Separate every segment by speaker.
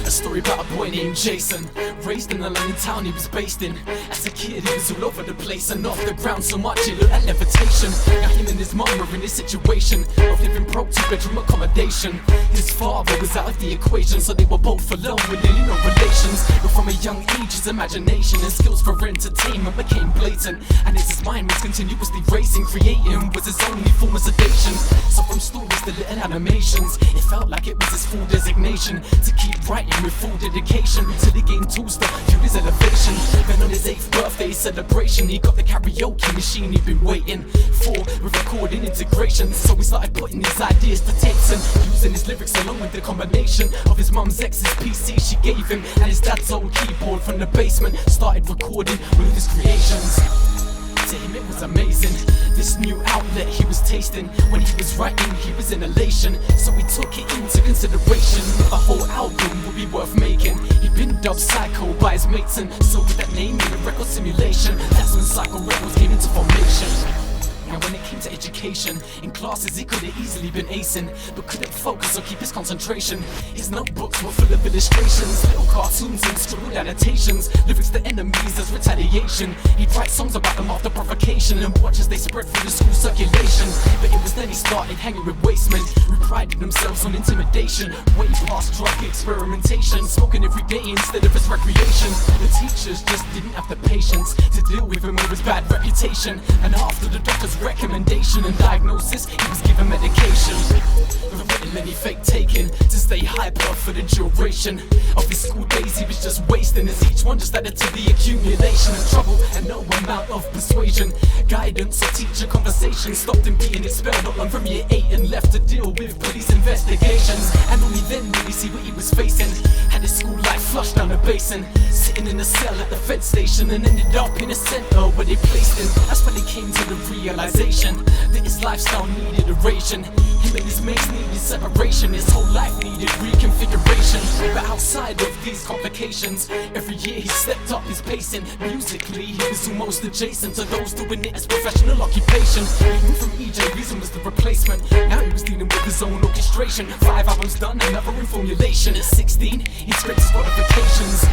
Speaker 1: A story about a boy named Jason, raised in the London town he was based in. As a kid he was all over the place and off the ground so much he looked at levitation. Now him and his mum were in this situation of living broke, two-bedroom accommodation. His father was out of the equation, so they were both alone with nearly no relations. But from a young age his imagination and skills for entertainment became blatant, and as his mind was continuously racing, creating was his only form of sedation. So from stories to little animations, it felt like it was his full designation to keep writing with full dedication till he gained tools to fuel his elevation. Then on his 8th birthday celebration he got the karaoke machine he'd been waiting for with recording integration. So he started putting his ideas to tapes and using his lyrics along with the combination of his mum's ex's PC she gave him and his dad's old keyboard from the basement. Started recording all of his creations. To him it was amazing, this new outlet he was tasting. When he was writing he was in elation, so he took it into consideration. A whole album would be worth making. He'd been dubbed Psycho by his mates, and so with that name in a record simulation, that's when Psycho Records came into formation. Now when it came to education, in classes he could have easily been acing, but couldn't focus or keep his concentration. His notebooks were full of illustrations, little cartoons and scribbled annotations, lyrics to enemies as retaliation. He'd write songs about them after provocation and watch as they spread through the school circulation. But it was then he started hanging with wastemen who prided themselves on intimidation, way past drug experimentation, smoking every day instead of his recreation. The teachers just didn't have the patience to deal with him or his bad reputation, and after the doctor's recommendation and diagnosis he was given medication. With written any fake taken to stay hyper for the duration of his school days he was just wasting, as each one just added to the accumulation of trouble and no amount of persuasion, guidance or teacher conversation stopped him being expelled not long from year 8 and left to deal with police investigations. And only then did he see what he was facing, had his school life flushed down the basin, sitting in a cell at the Fed station and ended up in a center where they placed him. That's when he came to the realization that his lifestyle needed erasure. Him and his mates needed separation, his whole life needed reconfiguration. But outside of these complications, every year he stepped up his pacing. Musically he was almost adjacent to those doing it as professional occupation. Even from EJ Reason was the replacement, now he was dealing with his own orchestration. 5 albums done, another in formulation. At 16 he scraped his qualifications.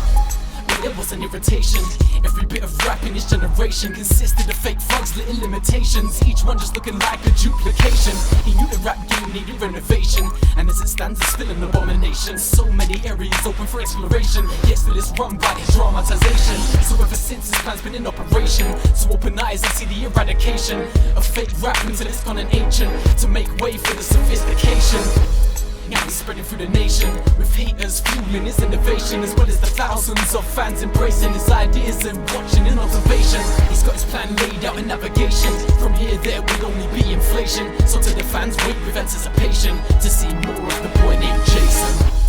Speaker 1: There was an irritation. Every bit of rap in his generation consisted of fake thugs, little limitations, each one just looking like a duplication. He knew the rap game needed renovation, and as it stands it's still an abomination. So many areas open for exploration, yet still it's run by his dramatization. So ever since his plan's been in operation to open eyes and see the eradication of fake rap until it's gone an ancient, to make way for the sophistication. Now he's spreading through the nation, with haters fueling his innovation, as well as the thousands of fans embracing his ideas and watching in observation. He's got his plan laid out in navigation, from here there will only be inflation. So to the fans wait with anticipation to see more of the boy named Jason.